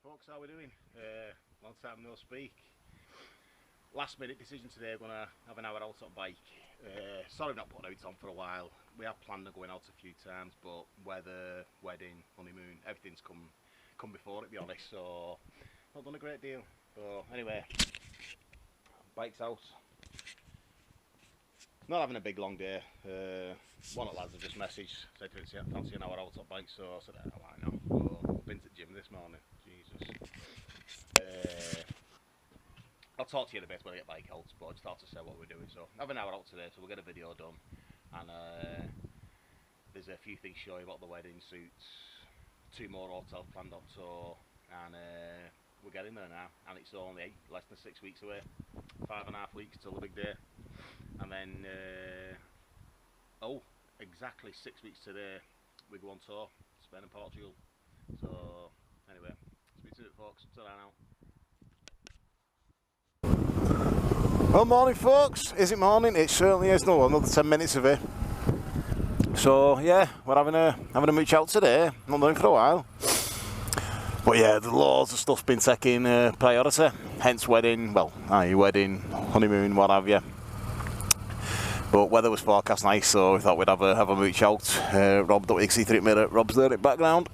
folks, how we doing? Long time no speak. Last minute decision today, gonna have an hour out on bike. Sorry I've not put out on for a while. We have planned on going out a few times, but weather, wedding, honeymoon, everything's come before it, to be honest, so not done a great deal. But anyway, bike's out. Not having a big long day. One of the lads have just messaged, said to fancy an hour out on bike, so I said, oh, why not? Well, been to the gym this morning, Jesus. I'll talk to you in a bit when I get bike out, but I just thought to say what we're doing. So I have an hour out today, so we'll get a video done, and there's a few things showing about the wedding suits, 2 more hotels planned on tour, and we're getting there now, and it's only less than 6 weeks away, 5.5 weeks till the big day, and then exactly 6 weeks today we go on tour, Spain and Portugal. So anyway, speak to it, folks. Ta-ra now. Well, morning folks. Is it morning? It certainly is. No, another 10 minutes of it. So yeah, we're having a mooch out today. Not done it for a while. But yeah, the loads of stuff's been taking priority. Hence wedding, wedding, honeymoon, what have you. But weather was forecast nice, so we thought we'd have a mooch out. Rob, don't you see through mirror? Rob's there in the background.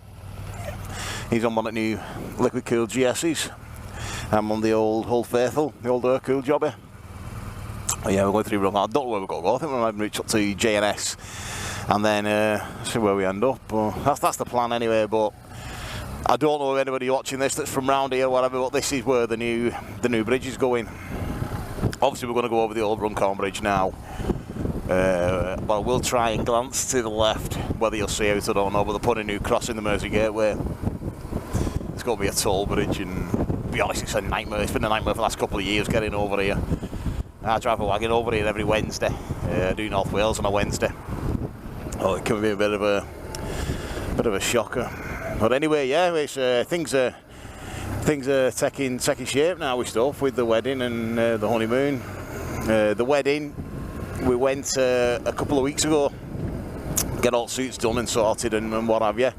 He's on one of the new liquid cooled GS's. I'm on the old Faithful, the old cool jobby. Oh yeah, we're going through. I don't know where we're going to go. I think we're going to reach up to J&S and then see where we end up. That's the plan anyway. But I don't know if anybody watching this that's from round here or whatever. But this is where the new bridge is going. Obviously, we're going to go over the old Runcorn Bridge now. But I will try and glance to the left. Whether you'll see it, I don't know. But they're putting a new cross in the Mersey Gateway. It's going to be a toll bridge, and to be honest, it's a nightmare. It's been a nightmare for the last couple of years getting over here. I drive a wagon over here every Wednesday. I do North Wales on a Wednesday. Oh, it can be a bit of a shocker. But anyway, yeah, it's things are taking shape now with stuff, with the wedding and the honeymoon. The wedding, we went a couple of weeks ago, get all suits done and sorted and what have you.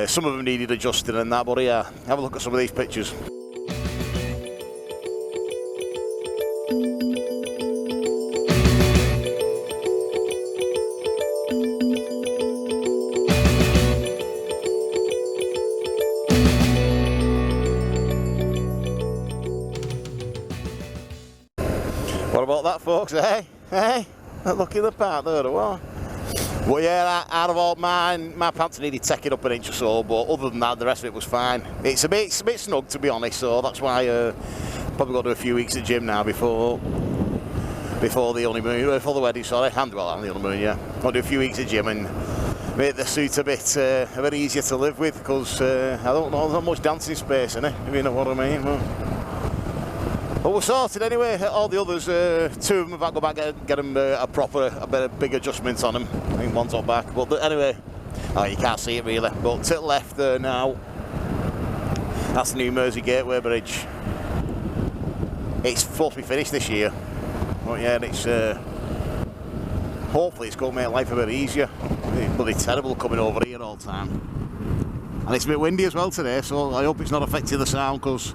Some of them needed adjusting and that, but yeah, have a look at some of these pictures. What about that, folks? Hey, look at the part there, what? Well, yeah, out of all mine, my pants needed taking up an inch or so, but other than that, the rest of it was fine. It's a bit snug, to be honest, so that's why probably got to do a few weeks at gym now before the honeymoon, before the wedding, sorry, and the honeymoon, yeah. I'll do a few weeks at gym and make the suit a bit easier to live with, because I don't know, there's not much dancing space in it, if you know what I mean. But we're sorted anyway. All the others, 2 of them have got to go back and get them a big adjustment on them. I think one's up back. But anyway, you can't see it really. But to the left there now, that's the new Mersey Gateway Bridge. It's supposed to be finished this year. But yeah, it's hopefully it's going to make life a bit easier. It's bloody terrible coming over here all the time. And it's a bit windy as well today, so I hope it's not affecting the sound, because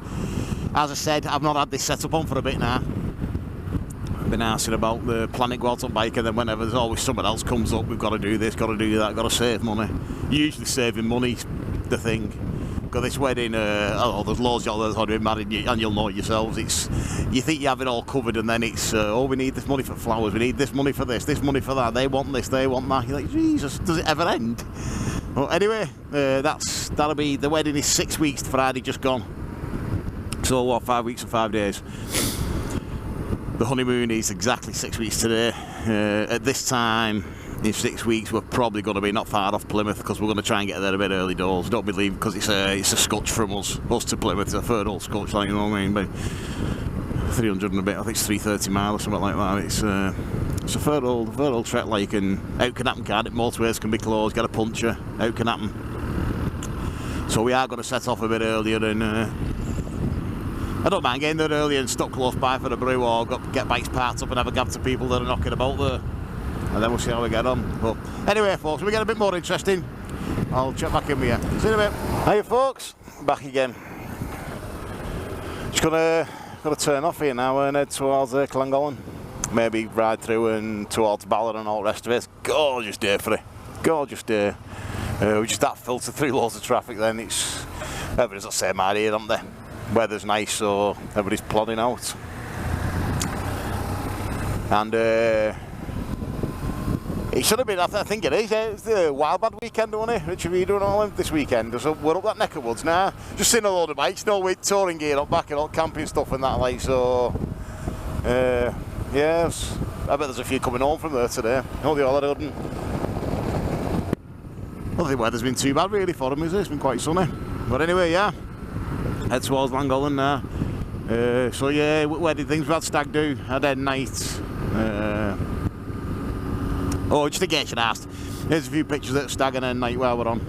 as I said, I've not had this setup on for a bit now. I've been asking about the planning go out on bike, and then whenever there's always someone else comes up, we've got to do this, got to do that, got to save money. Usually saving money's the thing. Got this wedding, there's loads of others already married, and you'll know it yourselves. You think you have it all covered, and then it's, we need this money for flowers, we need this money for this money for that, they want this, they want that. You're like, Jesus, does it ever end? Well, anyway, that'll be, the wedding is 6 weeks, Friday just gone. So what, 5 weeks and 5 days. The honeymoon is exactly 6 weeks today. At this time, in 6 weeks, we're probably going to be not far off Plymouth, because we're going to try and get there a bit early doors. Don't believe, because it's a scotch from us to Plymouth. It's a third old scotch, like, you know what I mean? But 300 and a bit, I think it's 330 miles or something like that. It's a third old trek, like, and out can happen, can't it? Motorways can be closed, get a puncture, out can happen. So we are going to set off a bit earlier, and I don't mind getting there early and stop close by for a brew, or get bikes parked up and have a gab to people that are knocking about there, and then we'll see how we get on. But anyway, folks, we get a bit more interesting, I'll check back in with you. See you in a bit. Hiya folks, back again. Just gonna turn off here now and head towards Llangollen. Maybe ride through and towards Ballard and all the rest of it. Gorgeous day for it. Gorgeous day. We just that filter through loads of traffic then. Everybody's the same idea, aren't they? Weather's nice, so everybody's plodding out. And it should have been, I think it is, it's the Wild Bad weekend, wasn't it? Richard, are you doing all this weekend? So we're up that neck of woods now. Just seeing a load of bikes, no, with touring gear up back and all camping stuff and that, like, so... yes, I bet there's a few coming home from there today. All the holiday. I don't think the weather's been too bad really for them, is it? It's been quite sunny. But anyway, yeah, head towards Llangollen now. So yeah, where did things? We had stag do, had a night. Oh, just in case you asked, here's a few pictures at stag and a night while we're on.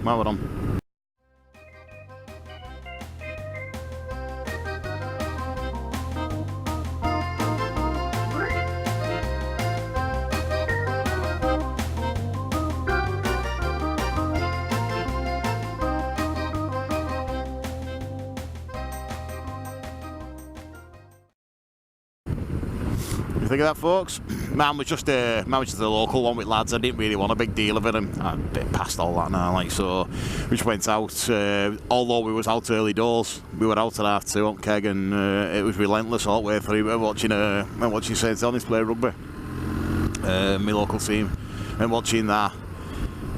You think of that, folks? Mine was just a local one with lads. I didn't really want a big deal of it, and I bit past all that now. Like, so we just went out. Although we was out early doors, we were out at half 2 on keg, and it was relentless all the way through. We were watching St Helens play rugby, my local team, and watching that.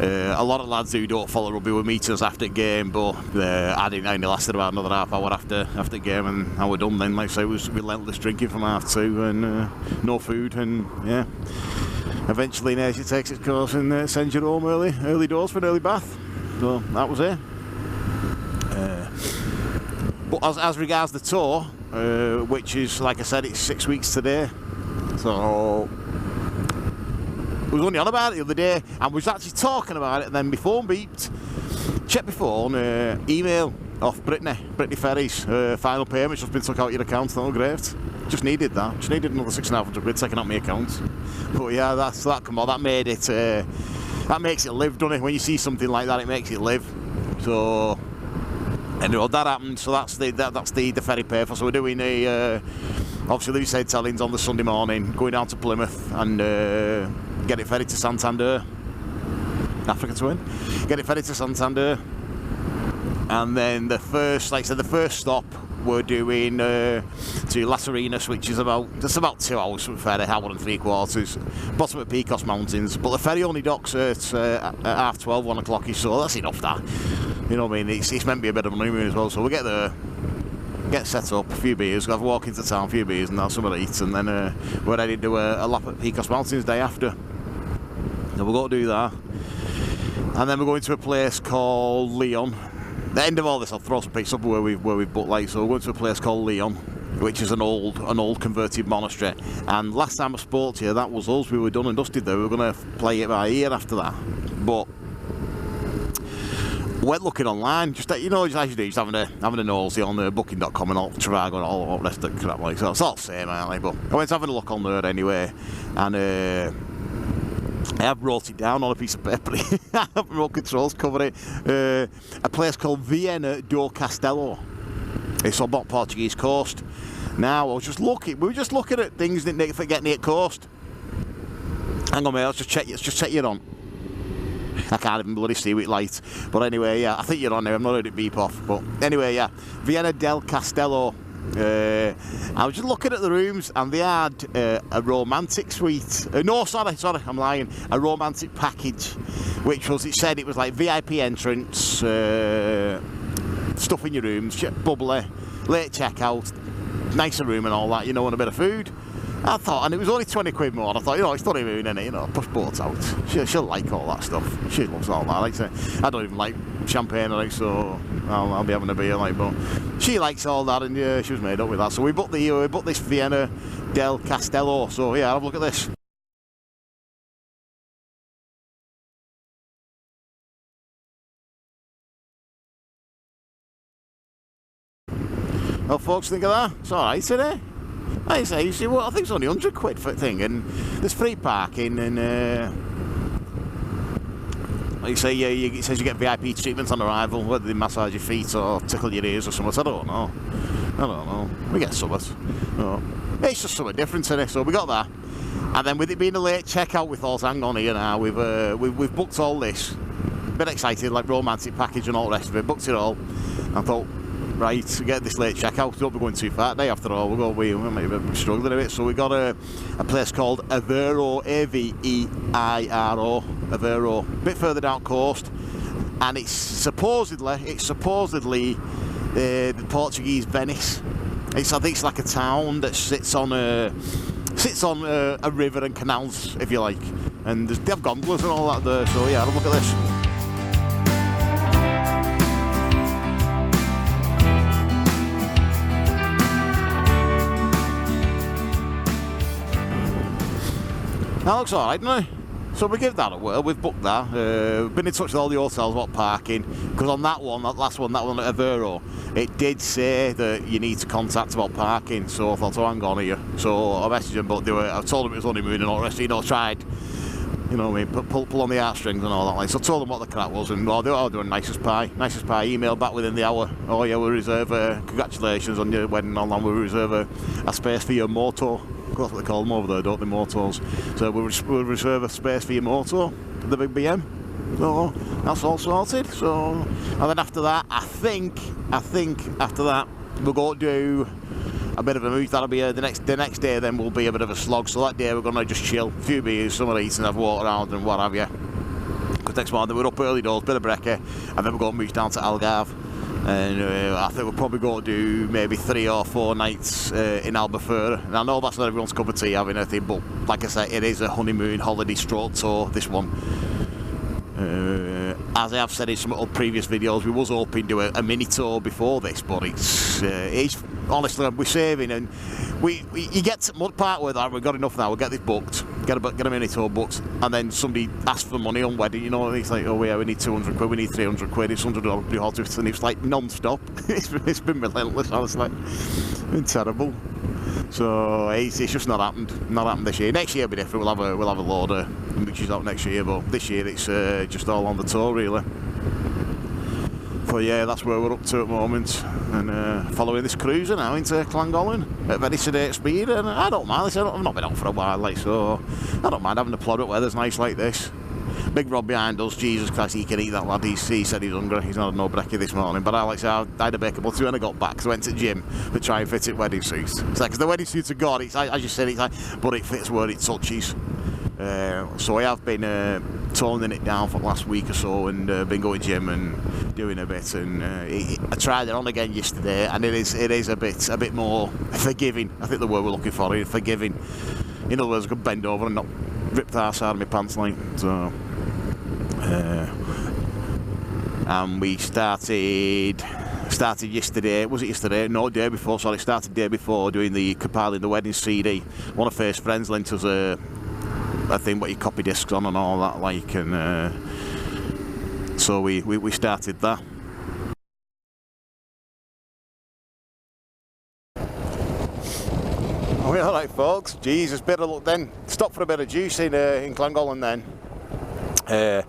A lot of lads who don't follow rugby were meeting us after the game, but I only lasted about another half hour after the game, and I was done then. Like I say, it was relentless drinking from half 2 and no food, and yeah, eventually nature takes its course and sends you home early doors for an early bath. So that was it. But as regards the tour, which is, like I said, it's 6 weeks today, so we was only on about it the other day, and we was actually talking about it, and then my phone beeped. Check my phone, email off Brittany Ferries, final payment just been took out your account. That was great. Just needed that. Just needed another 6,500 quid taken out my account. But yeah, come on, that made it. That makes it live, doesn't it? When you see something like that, it makes it live. So anyway, that happened. So that's the ferry pay for. So we're doing obviously leave St Helens on the Sunday morning, going down to Plymouth and get it ferried to Santander. Africa to win. Get it ferried to Santander, and then the first stop we're doing to Las Arenas, which is about 2 hours from ferry, hour and 3/4, bottom of Pecos Mountains. But the ferry only docks at half 12, 1 o'clock, so that's enough. That, you know what I mean? It's meant to be a bit of a honeymoon as well. So we get there, get set up, a few beers, have a walk into town, a few beers, and have something to eat, and then we're ready to do a lap at Pecos Mountains day after. So we'll go do that, and then we're going to a place called Leon. The end of all this, I'll throw some pics up where we've booked, like, so we're going to a place called Leon, which is an old converted monastery. And last time I spoke to you, that was us. We were done and dusted there. We were going to play it by ear after that, but went looking online, just as you do, just having a nosy on booking.com and all Trivago and all the rest of the crap, like, so it's all the same, aren't they? But I went having a look on there anyway, and I have wrote it down on a piece of paper. I have remote controls cover it. A place called Viana do Castelo. It's on the Portuguese coast. Now we were just looking at things that get near coast. Hang on, mate, let's just check you're on. I can't even bloody see with light. But anyway, yeah, I think you're on there. I'm not ready to beep off. But anyway, yeah, Viana del Castello. I was just looking at the rooms, and they had a romantic suite. No, sorry, I'm lying. A romantic package, which was, it said it was like VIP entrance, stuff in your rooms, bubbly, late checkout, nicer room and all that, you know, and a bit of food. I thought, and it was only 20 quid more. I thought, you know, it's honeymoon, innit? You know, push boats out. She'll like all that stuff. She loves all that. Like, I don't even like champagne, like, so I'll be having a beer, like, but she likes all that, and yeah, she was made up with that. So we booked this Viana del Castello. So yeah, have a look at this. Well, folks, think of that. It's all right today. Like I say, you see, well, I think it's only 100 quid for the thing, and there's free parking, and like you say, yeah, it says you get VIP treatment on arrival, whether they massage your feet or tickle your ears or something, I don't know. I don't know. We get summers. No. It's just something different today. So we got that. And then with it being a late checkout, we thought, hang on here now, we've booked all this. Bit excited, like romantic package and all the rest of it. Booked it all. I thought, right, to get this late checkout, don't be going too far today after all. We might be struggling a bit. So we got a place called Aveiro, Aveiro, Aveiro, a bit further down coast. And it's supposedly the Portuguese Venice. I think it's like a town that sits on a river and canals, if you like, and they have gondolas and all that there. So yeah, have a look at this. That looks alright, doesn't it? So we give that a whirl. We've booked that. We've been in touch with all the hotels about parking, because on that last one at Aveiro, it did say that you need to contact about parking. So I thought, oh, hang on here. So I messaged them, but I told them it was honeymoon and all the rest. Tried, what I mean, pull on the heartstrings and all that. Like, so I told them what the crack was, and they were doing nicest pie. Emailed back within the hour. Oh yeah, we reserve. Congratulations on your wedding and all that. We reserve a space for your motor. That's what they call them over there, don't they, motors? So we'll reserve a space for your motor, the big BM. So that's all sorted. So, and then after that, I think after that we'll go do a bit of a move. That'll be the next day. Then will be a bit of a slog. So that day we're gonna just chill, a few beers, some eats, and have a walk around and what have you. Because next morning we're up early doors, bit of brekkie, and then we're going to move down to Algarve. And I think we'll probably go to do maybe 3 or 4 nights in Albufeira. And I know that's not everyone's cup of tea having anything, but like I said, it is a honeymoon holiday stroke tour, this one. As I have said in some old previous videos, we was hoping to do a mini tour before this, but it's honestly, we're saving, and you get to the part where that we've got enough now. We'll get this booked, get a mini tour booked, and then somebody asks for money on wedding. And it's like, oh yeah, we need 200 quid, we need 300 quid. It's $100, and it's like non-stop. It's been relentless, honestly. It's been terrible. So it's just not happened this year. Next year will be different. We'll have a load of mixes out next year, but this year it's just all on the tour really. But yeah, that's where we're up to at the moment, and following this cruiser now into Llangollen at very sedate speed, and I don't mind. I've not been out for a while, like, so I don't mind having to plod up weather's nice like this. Big Rob behind us, Jesus Christ, he can eat that lad. He said he's hungry. He's not had no brekkie this morning, but I had a bacon butter when I got back, so I went to the gym to try and fit it wedding suits. It's like, because the wedding suits are gone, it's like, as you said, it's like, but it fits where it touches. So I have been toning it down for the last week or so, and been going to the gym and doing a bit, and I tried it on again yesterday, and it is a bit more forgiving. I think the word we're looking for is forgiving. In other words, I could bend over and not rip the arse out of my pants, like, so. And we started yesterday. Was it yesterday? No, day before. Sorry, started day before doing compiling the wedding CD. One of Faith's friends lent us a thing what you copy discs on and all that, like, and so we started that. Oh, yeah, alright folks, Jesus, bit of luck then. Stop for a bit of juice in Llangollen then. There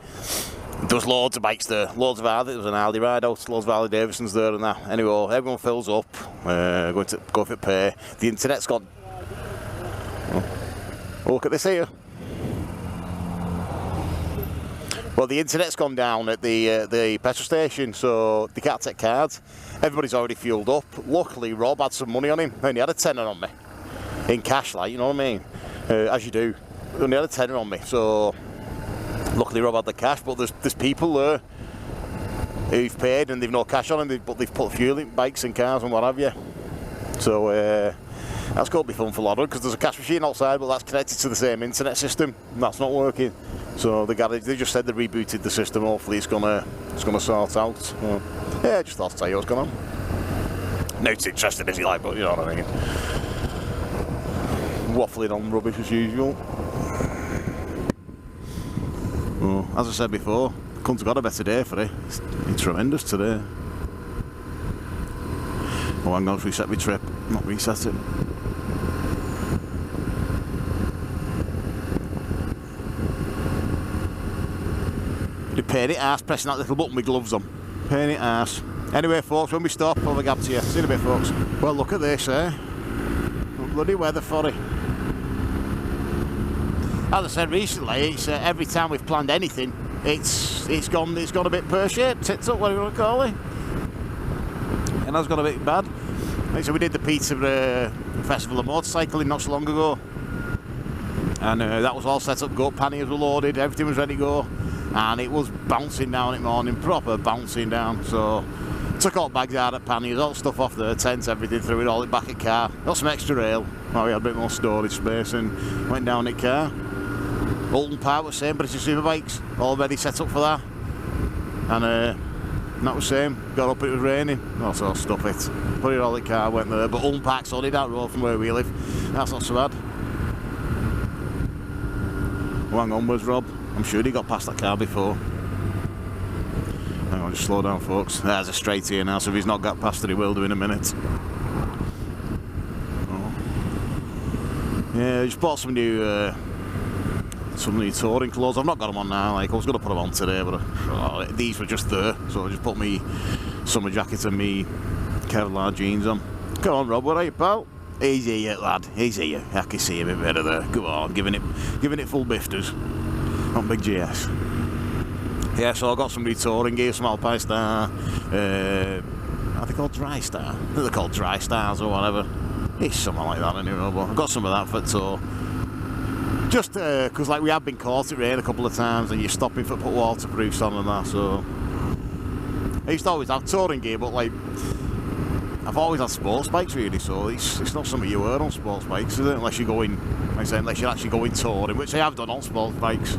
was loads of bikes there, loads of Harley. There was an Harley ride out, loads of Harley Davidsons there and that. Anyway, everyone fills up, going to go for pay. The internet's gone. Oh, look at this here. Well, the internet's gone down at the petrol station, so they can't take cards. Everybody's already fueled up. Luckily, Rob had some money on him, and he had a tenner on me. In cash, like, you know what I mean? As you do. He only had a tenner on me, so luckily Rob had the cash, but there's people there who've paid and they've no cash on them, but they've put fuel in bikes and cars and what have you. So that's going to be fun for Lodder, because there's a cash machine outside, but that's connected to the same internet system, and that's not working. So the garage, they just said they rebooted the system. Hopefully it's gonna sort out. Yeah, just thought I'd tell you what's going on. No, it's interesting, is he, like, but you know what I mean. Waffling on rubbish as usual. Well, as I said before, couldn't have got a better day for it. It's tremendous today. Oh, I'm going to reset my trip, not reset it. You pain it arse pressing that little button with gloves on. Pain it arse. Anyway, folks, when we stop, I'll have a gab to you. See you in a bit, folks. Well, look at this, eh? Bloody weather for it. As I said recently, it's every time we've planned anything, it's gone a bit pear-shaped, tits up, what do you want to call it? And that's gone a bit bad. Like, so we did the Peterborough Festival of Motorcycling not so long ago, and that was all set up, goat panniers were loaded, everything was ready to go, and it was bouncing down in the morning, proper bouncing down. So took all bags out at panniers, all stuff off the tents, everything, threw it all in back at car, got some extra rail, well, we had a bit more storage space, and went down in car. Alton Park was same, British Superbikes, all ready set up for that, and that was same. Got up, it was raining. Oh, so stuff it. Put it all in the car, went there. But Alton Park's only down the road from where we live. That's not so bad. Oh, hang on, where's Rob? I'm sure he got past that car before. Hang on, just slow down, folks. There's a straight here now, so if he's not got past it, he will do in a minute. Oh. Yeah, I just bought some new touring clothes. I've not got them on now, like I was going to put them on today, but these were just there, so I just put me summer jacket and me Kevlar jeans on. Come on, Rob, what are you, pal? He's here, lad, he's here. I can see him a bit better there. Go on, giving it full bifters on Big GS. Yeah, so I got some new touring gear, some Alpine Star, are they called Dry Star? I think they're called Dry Stars or whatever. It's something like that anyway, but I've got some of that for tour. Just because like we have been caught, it rained a couple of times and you're stopping for put waterproofs on and that, so I used to always have touring gear, but like I've always had sports bikes really, so it's not something you wear on sports bikes, is it? Unless you're going, like I say, unless you're actually going touring, which I have done on sports bikes.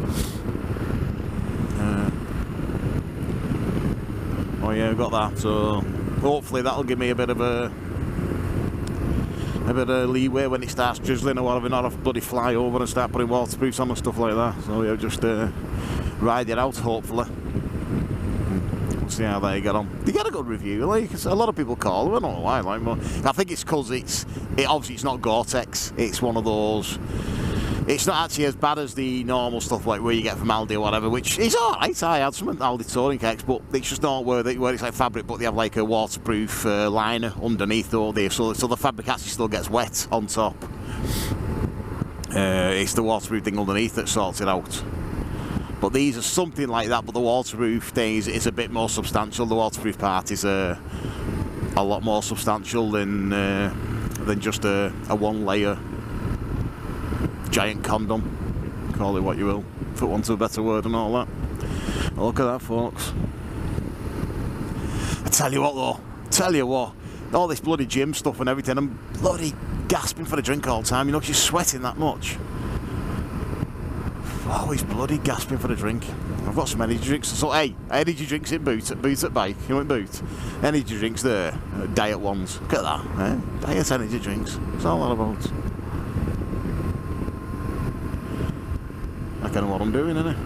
Oh yeah, I've got that, so hopefully that'll give me a bit of leeway when it starts drizzling or whatever, not have to bloody fly over and start putting waterproofs on and stuff like that. So yeah, just ride it out, hopefully. We'll see how they get on. They get a good review, like a lot of people call them. I don't know why, like, but I think it's because obviously it's not Gore-Tex. It's one of those. It's not actually as bad as the normal stuff like where you get from Aldi or whatever, which is alright. I had some Aldi touring kicks, but it's just not where it's like fabric, but they have like a waterproof liner underneath all this, so the fabric actually still gets wet on top. It's the waterproof thing underneath that sorts it out. But these are something like that, but the waterproof thing is a bit more substantial. The waterproof part is a lot more substantial than just a one-layer giant condom, call it what you will, for want of a better word and all that. Look at that, folks. I tell you what though, all this bloody gym stuff and everything, I'm bloody gasping for a drink all the time, you know, 'cause you're sweating that much. Always bloody gasping for a drink. I've got some energy drinks, so hey, energy drinks in boot at bike, you know, in boot. Energy drinks there, diet ones, look at that, eh? Diet energy drinks, it's all that about. I don't know what I'm doing, innit?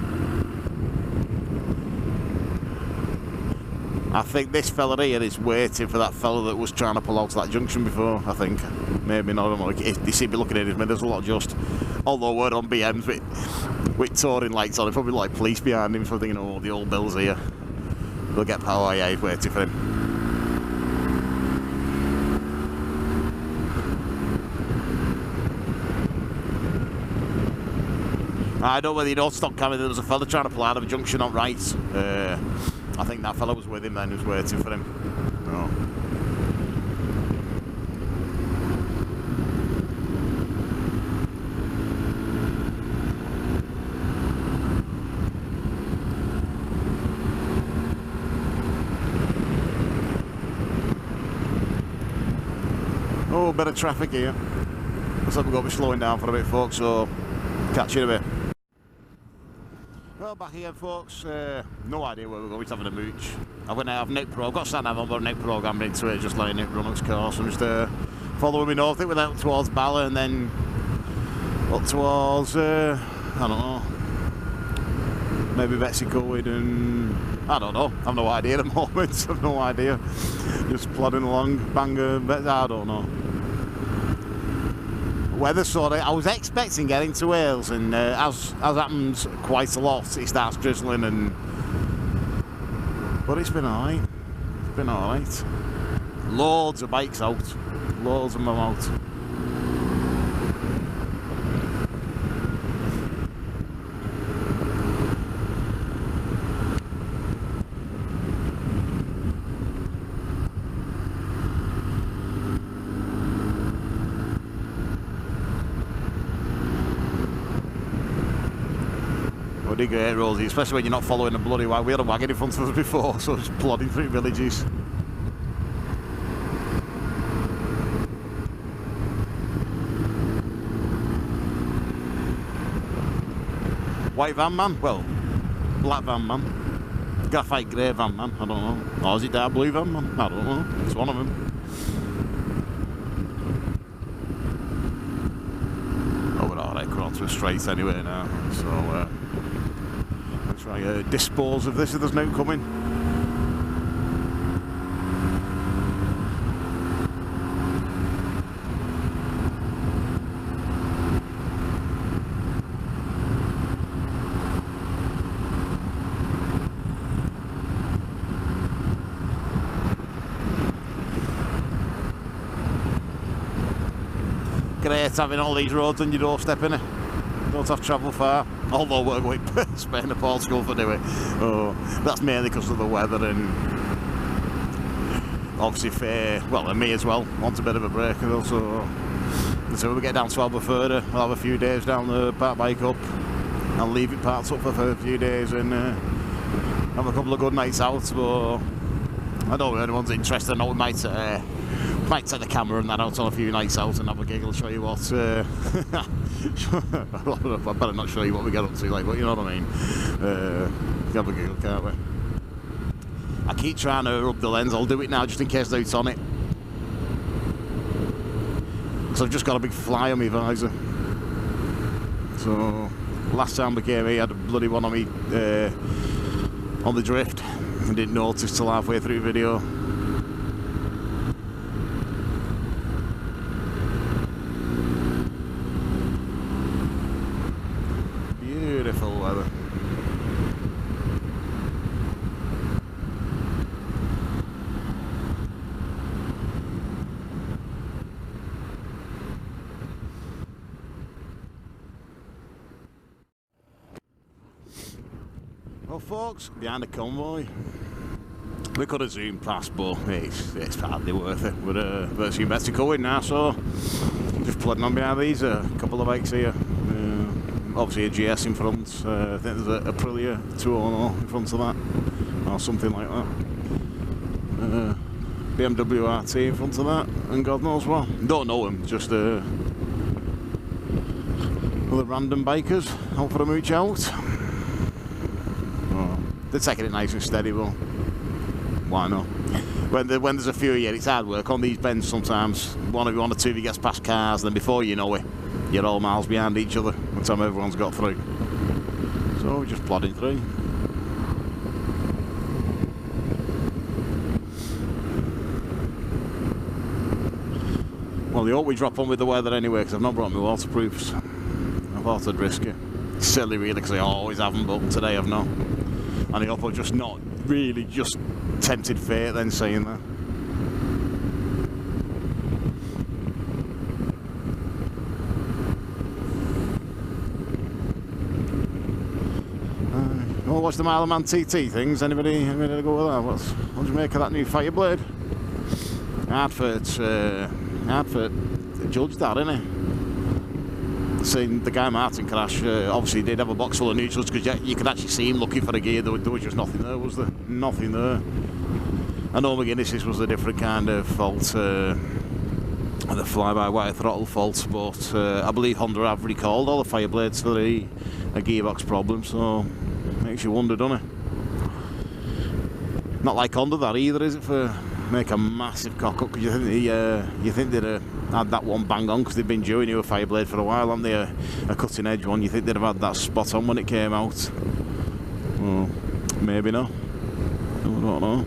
I think this fella here is waiting for that fella that was trying to pull out to that junction before, I think. Maybe not, I don't know. They seem to be looking at his there's a lot just. Although we're on BMs with touring lights on, probably like police behind him, so I'm thinking, oh, the old Bill's here. They'll get power, yeah, he's waiting for him. I don't know whether you know, stop camera, there was a fella trying to pull out of a junction on right. I think that fella was with him then, who was waiting for him. Oh, a bit of traffic here. Looks like we're going to be slowing down for a bit, folks, so catch you in a bit. Well, back again, folks. No idea where we're going. We're having a mooch. I've got sat nav on, but Nick programmed into it, just letting it run its course. I'm just following me north. I think we're out towards Bala and then up towards, I don't know, maybe Betsy Coed and I don't know. I've no idea at the moment. I've no idea. Just plodding along, Bangor, I don't know. Weather sort of, I was expecting getting to Wales, and as happens quite a lot, it starts drizzling, but it's been alright. been alright. Loads of bikes out. Loads of them out. Bloody great, Rosie, especially when you're not following a bloody wagon. We had a wagon in front of us before, so just plodding through villages. White van man? Well, black van man. Graphite grey van man, I don't know. Or is it dark blue van man? I don't know. It's one of them. Oh, we're alright, we're onto a straight anyway now, so let's try dispose of this if there's no coming. Great having all these roads on your doorstep, innit? Don't have to travel far. Although we're going Spain to Portugal for doing it. Oh, that's mainly because of the weather and obviously well, and me as well want a bit of a break and also. So when we get down to Albufeira, we'll have a few days down the park bike up and leave it parked up for a few days and have a couple of good nights out. But I don't know if anyone's interested. I know we might take the camera and that out on a few nights out and have a giggle, show you what I better not show you what we get up to, like, but you know what I mean. Have a giggle, can't we? I keep trying to rub the lens. I'll do it now just in case it's on it, because I've just got a big fly on my visor. So last time we came here I had a bloody one on me on the drift and didn't notice till halfway through the video. Beautiful weather. Well folks, behind the convoy. We could have zoomed past, but it's hardly worth it. We're virtually better going now, so just plodding on behind these. A couple of bikes here. Obviously a GS in front. I think there's a Aprilia 200 in front of that, or something like that. BMW RT in front of that, and God knows what. Don't know them, just other random bikers out for a mooch out. Oh, they're taking it nice and steady, but why not? When there's a few here, it's hard work on these bends sometimes. One or two of you gets past cars, then before you know it, you're all miles behind each other by the time everyone's got through. So we're just plodding through. Well, they hope we drop on with the weather anyway, because I've not brought my waterproofs. I thought I'd risk it. It's silly really, because I always have them, but today I've not. And I hope I've just not really just tempted fate then saying that. Watch the Mile of Man TT things. Anybody go with that? What do you make of that new Fireblade? Hard for judge that, isn't it? Seeing the guy Martin crash, obviously he did have a box full of neutrals, because you could actually see him looking for the gear. There was just nothing there, was there? Nothing there. I know McGuinness's was a different kind of fault, the fly-by-wire throttle fault, but I believe Honda have recalled all the Fireblades for a gearbox problem, so makes you wonder, doesn't it? Not like Honda that either, is it, for make a massive cock up, because you think they'd had that one bang on, because they've been due a new Fireblade for a while, haven't they? A cutting edge one. You think they'd have had that spot on when it came out. Well, maybe not. I don't know.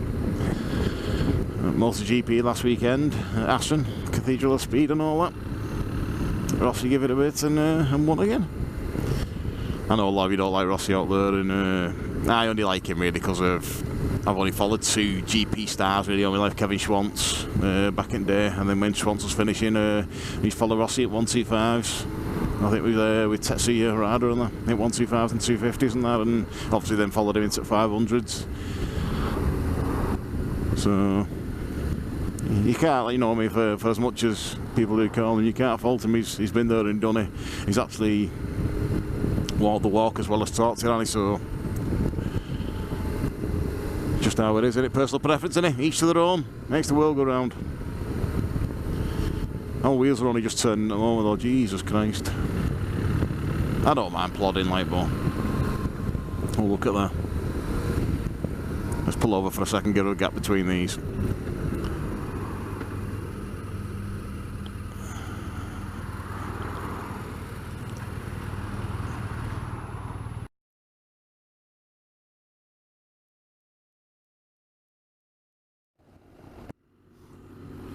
MotoGP last weekend, Aston, Cathedral of Speed and all that. Rossi gave it a bit and won again. I know a lot of you don't like Rossi out there, and I only like him really because of I've only followed 2 GP stars really all my life, Kevin Schwantz back in the day, and then when Schwantz was finishing, he'd follow Rossi at 125s. I think with Tetsuya Harada on there, I think 125s and 250s and that, and obviously then followed him into 500s. So you can't, you know, I mean, for as much as people do call him, you can't fault him. He's been there and done it. He's actually walked the walk as well as talked it, hasn't he? So just how it is, isn't it? Personal preference, isn't it? Each to their own. Makes the world go round. Our wheels are only just turning at the moment though, Jesus Christ. I don't mind plodding like, but oh, look at that. Let's pull over for a second, get a gap between these.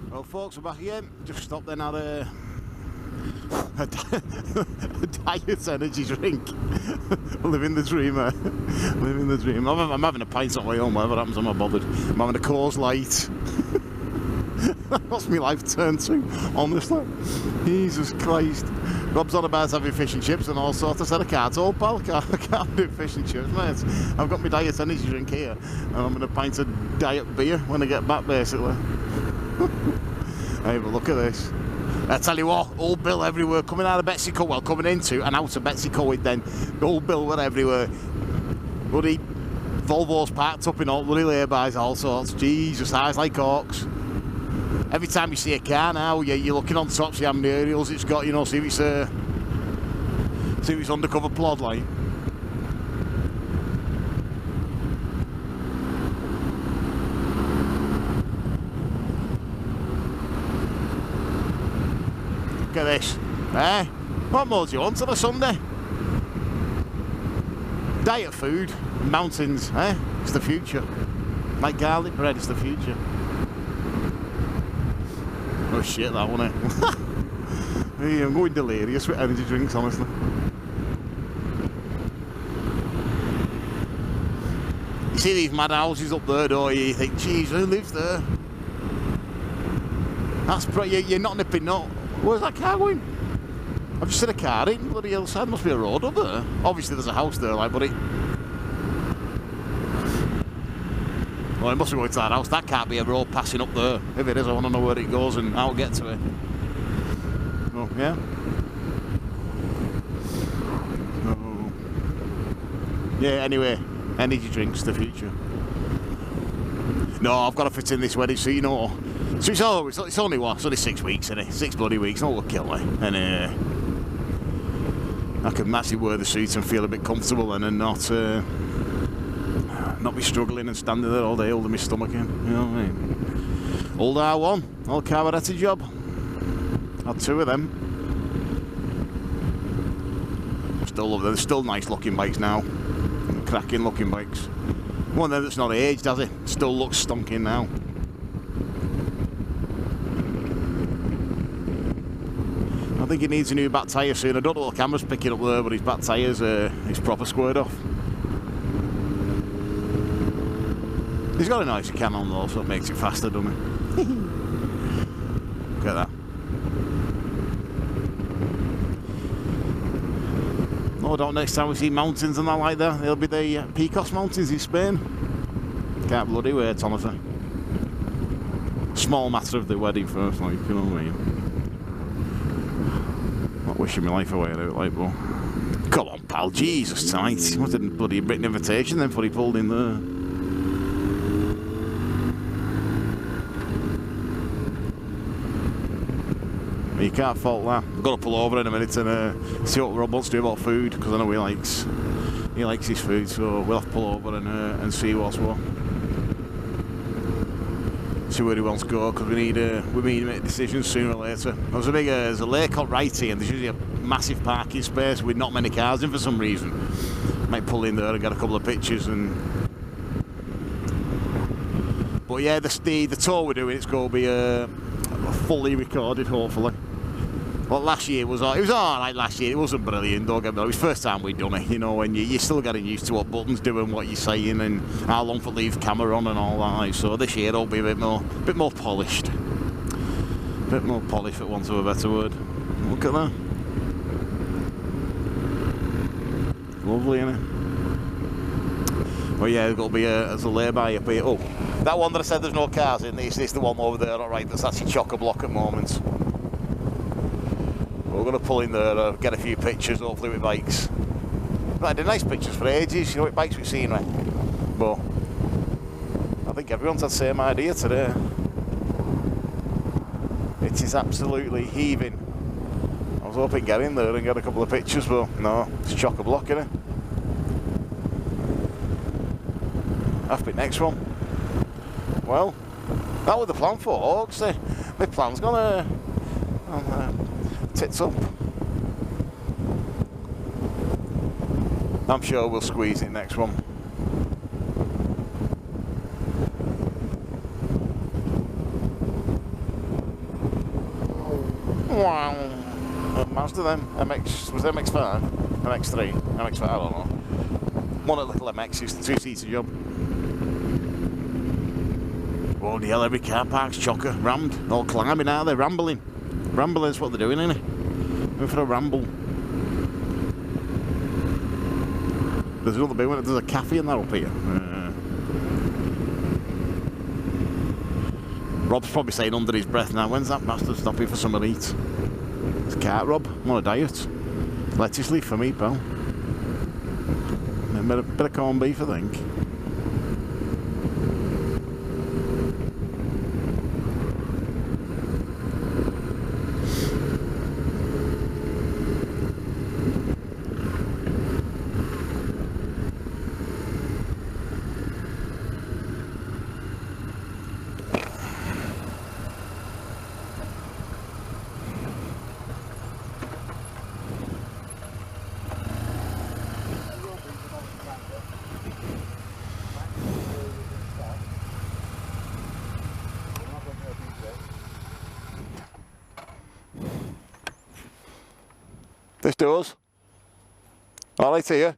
Well folks, we're back again. Just stopped then at a diet energy drink. Living the dream, living the dream. I'm having a pint on my own, whatever happens, I'm not bothered. I'm having a Coors Light. What's my life turned to, honestly? Jesus Christ. Rob's on about having fish and chips and all sorts. I said I can't, old pal, I can't do fish and chips, mate. I've got my diet energy drink here, and I'm going to pint of diet beer when I get back, basically. Hey, but look at this. I tell you what, old Bill everywhere, coming out of Betsyco, well, coming into and out of Betsyco, then old Bill were everywhere. Bloody Volvo's parked up in all bloody laybys, all sorts. Jesus, eyes like hawks. Every time you see a car now, you're looking on top, see how many aerials it's got, you know, see if it's undercover plod like. Look at this, eh? What more do you want on a Sunday? Diet food, mountains, eh? It's the future. Like garlic bread, it's the future. Oh shit, that one, eh? Hey, I'm going delirious with energy drinks, honestly. You see these mad houses up there, don't you? You think, geez, who lives there? That's you're not nipping, not. Where's that car going? I've just seen a car in bloody hillside. Must be a road up there. Obviously there's a house there, like, but well, it must be going to that house. That can't be a road passing up there. If it is, I want to know where it goes and how to get to it. Oh, yeah. Oh. Yeah, anyway, energy drinks, the future. No, I've got to fit in this wedding, so you know. So it's only what? It's only 6 weeks, isn't it? 6 bloody weeks, not what will kill me. And I can actually wear the suit and feel a bit comfortable and not be struggling and standing there all day holding my stomach in. You know what I mean? Old R1, old carburettor job. Had 2 of them. Still love them. They're still nice looking bikes now. Cracking looking bikes. One of them that's not aged, does it? Still looks stonking now. I think he needs a new back tyre soon. I don't know what the camera's picking up there, but his back tyre's is proper squared off. He's got a nicer cam on though, so it makes it faster, doesn't it? Look at that. No doubt next time we see mountains and that like that, it'll be the Picos Mountains in Spain. Can't bloody wait, honestly. Small matter of the wedding first, like, you know what I mean? Not wishing my life away out, like, but come on, pal, Jesus, tonight. Was it a bloody written invitation then before he pulled in there? You can't fault that. I've got to pull over in a minute and see what Rob wants to do about food, because I know he likes his food, so we'll have to pull over and see what's what. See where he wants to go, because we need to make decisions sooner or later. There's a lake on right here, and there's usually a massive parking space with not many cars in for some reason. Might pull in there and get a couple of pictures and. But yeah, the tour we're doing, it's going to be fully recorded, hopefully. Well, last year it was alright last year. It wasn't brilliant, don't get me wrong. It was the first time we'd done it, you know, and you're still getting used to what buttons do and what you're saying and how long for leave camera on and all that. Like. So this year it'll be a bit more polished. A bit more polished, for want of a better word. Look at that. Lovely, isn't it? Well, yeah, there's got to be there's a lay-by up here. Oh, that one that I said there's no cars in, this is the one over there, alright, that's actually chock-a-block at the moment. We're going to pull in there, get a few pictures, hopefully with bikes. I did nice pictures for ages, you know, with bikes with scenery. But I think everyone's had the same idea today. It is absolutely heaving. I was hoping to get in there and get a couple of pictures, but no, it's chock-a-block, isn't it? Have to be next one. Well, that was the plan for Hawks. My plan's gonna tits up. I'm sure we'll squeeze it next one. Wow. Most of them MX was MX5, MX3, MX5. I don't know. One of the little MXs, the two-seater job. Oh, the hell! Every car park's chocker, rammed, all climbing out there, rambling. Rambling's what they're doing, innit? Going for a ramble. There's another bit, there's a cafe in there up here. Rob's probably saying under his breath now, when's that bastard stopping for something to eat? It's cart Rob, I'm on a diet. Lettuce leaf for me, pal. A bit of corned beef, I think. This does. Alright, here.